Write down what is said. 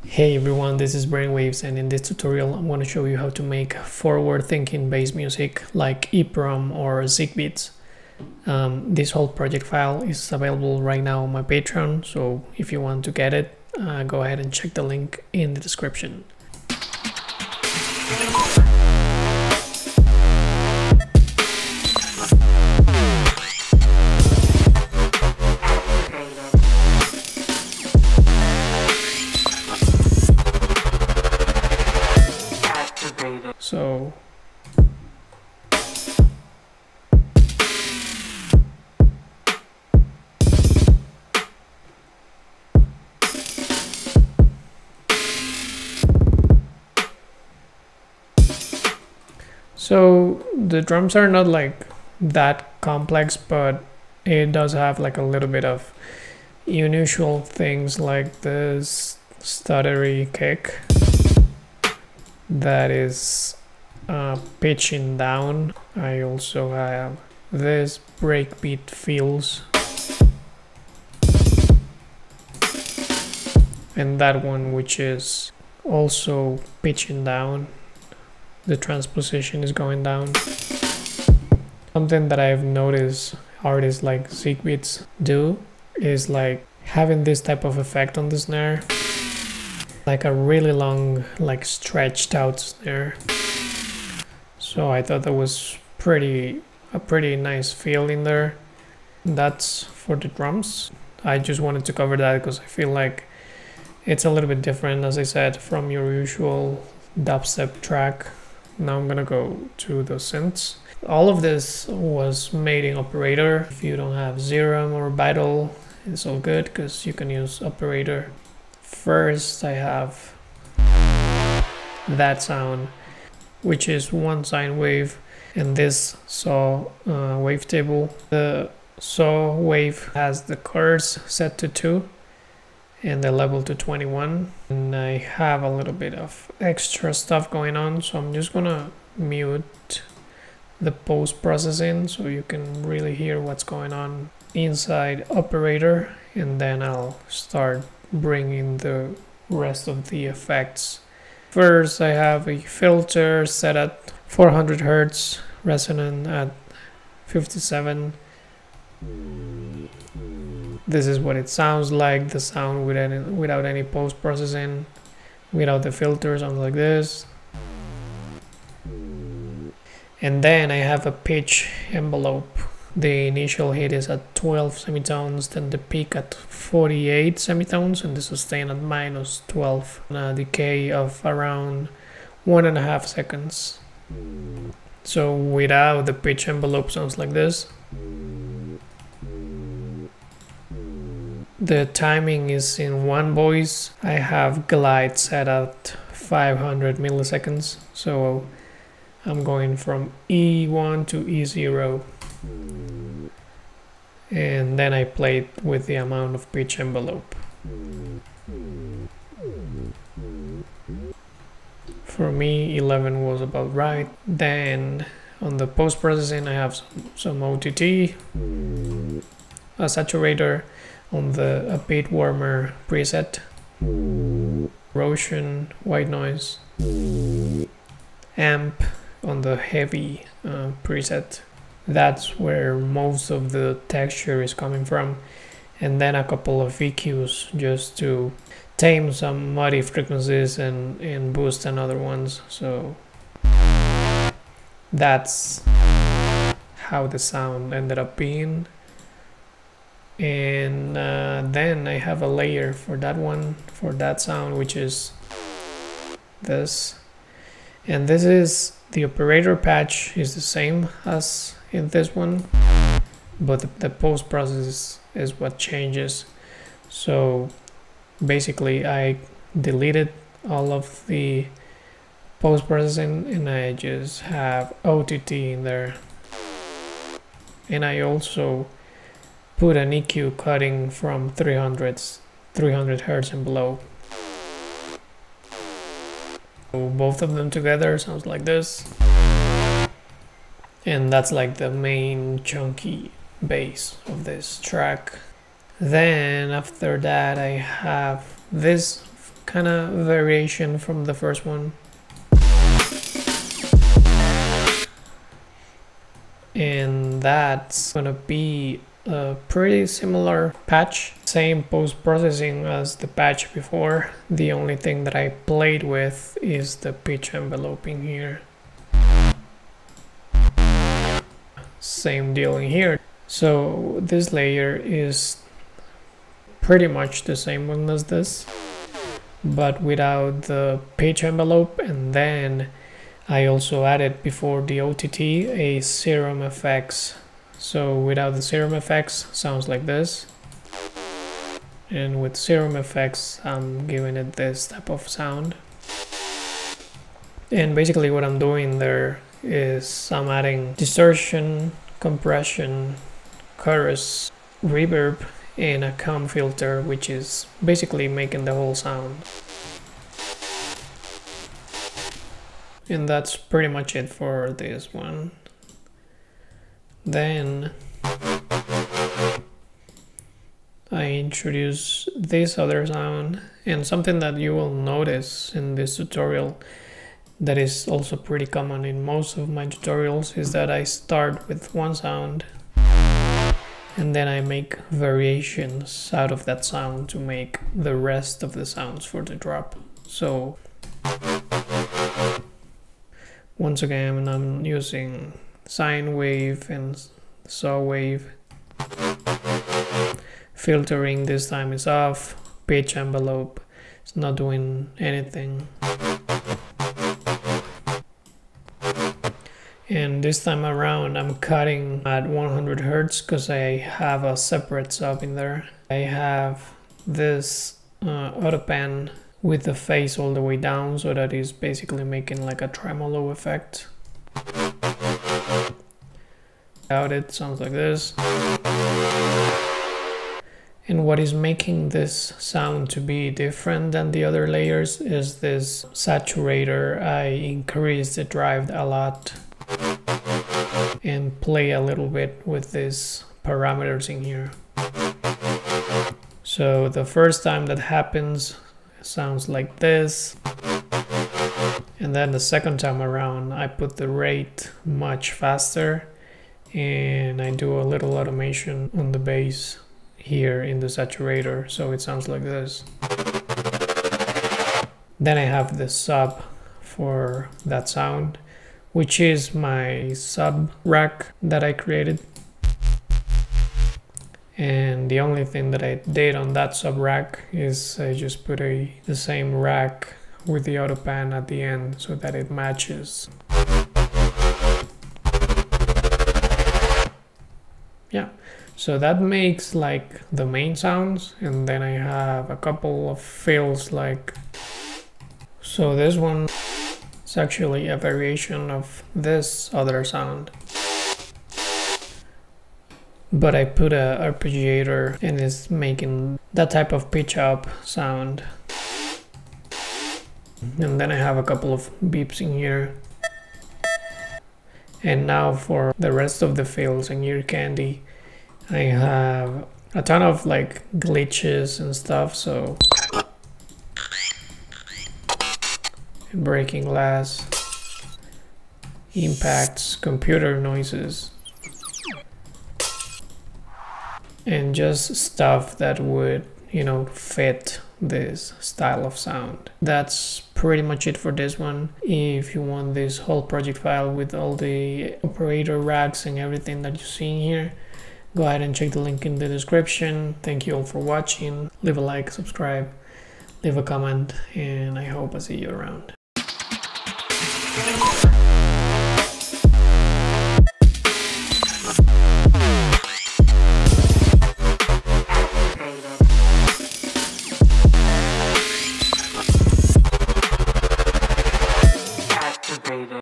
Hey everyone, this is BRAINWAVEZ, and in this tutorial I'm going to show you how to make forward-thinking bass music like EPROM or Zeke Beats. This whole project file is available right now on my Patreon, so if you want to get it, go ahead and check the link in the description. So the drums are not like that complex, but it does have like a little bit of unusual things like this stuttery kick that is pitching down. I also have this breakbeat feels, and that one which is also pitching down. The transposition is going down. Something that I've noticed artists like Zeke Beats do is like having this type of effect on the snare, like a really long, like stretched out snare. So I thought that was a pretty nice feel in there. That's for the drums. I just wanted to cover that because I feel like it's a little bit different, as I said, from your usual dubstep track. Now I'm gonna go to the synths. All of this was made in Operator. If you don't have Zerum or Vital, it's all good because you can use Operator. First I have that sound, which is one sine wave, and this saw wavetable. The saw wave has the chords set to 2 and the level to 21, and I have a little bit of extra stuff going on, so I'm just gonna mute the post-processing so you can really hear what's going on inside Operator, and then I'll start bringing the rest of the effects. First I have a filter set at 400 Hz, resonant at 57. This is what it sounds like, the sound without any post-processing, without the filter, sounds like this. And then I have a pitch envelope. The initial hit is at 12 semitones, then the peak at 48 semitones, and the sustain at -12. And a decay of around 1.5 seconds. So without the pitch envelope sounds like this. The timing is in one voice. I have glide set at 500 milliseconds, so I'm going from E1 to E0, and then I played with the amount of pitch envelope. For me 11 was about right. Then on the post-processing I have some OTT, a saturator on the beat warmer preset, erosion, white noise, amp on the heavy preset. That's where most of the texture is coming from, and then a couple of EQs just to tame some muddy frequencies and boost another ones. So that's how the sound ended up being. And then I have a layer for that one, for that sound, which is this. And this is the Operator patch is the same as in this one, but the post process is what changes. So basically I deleted all of the post processing and I just have OTT in there, and I also put an EQ cutting from 300 Hz and below. So both of them together sounds like this, and that's like the main chunky bass of this track. Then after that I have this kind of variation from the first one. And that's gonna be a pretty similar patch, same post-processing as the patch before. The only thing that I played with is the pitch enveloping here. Same deal in here. So this layer is pretty much the same one as this, but without the pitch envelope. And then I also added, before the OTT, a serum effects. So without the serum effects, sounds like this. And with serum effects, I'm giving it this type of sound. And basically what I'm doing there is I'm adding distortion, compression, chorus, reverb, and a comb filter, which is basically making the whole sound. And that's pretty much it for this one. Then I introduce this other sound, and something that you will notice in this tutorial that is also pretty common in most of my tutorials is that I start with one sound and then I make variations out of that sound to make the rest of the sounds for the drop. So once again, I'm using sine wave and saw wave. Filtering this time is off. Pitch envelope is not doing anything. And this time around, I'm cutting at 100 Hz because I have a separate sub in there. I have this auto pan with the phase all the way down, so that is basically making like a tremolo effect. Without it, sounds like this. And what is making this sound to be different than the other layers is this saturator. I increased the drive a lot and play a little bit with these parameters in here. So the first time that happens, it sounds like this. And then the second time around, I put the rate much faster and I do a little automation on the bass here in the saturator, so it sounds like this. Then I have the sub for that sound, which is my sub rack that I created. And the only thing that I did on that sub rack is I just put the same rack with the auto pan at the end so that it matches. Yeah, so that makes like the main sounds, and then I have a couple of fills like, so this one is actually a variation of this other sound. But I put a arpeggiator and it's making that type of pitch up sound. And then I have a couple of beeps in here. And now for the rest of the fills and ear candy, I have a ton of like glitches and stuff, so breaking glass, impacts, computer noises, and just stuff that would, you know, fit this style of sound. That's pretty much it for this one. If you want this whole project file with all the operator racks and everything that you see in here, go ahead and check the link in the description. Thank you all for watching. Leave a like, subscribe, leave a comment, and I hope I see you around.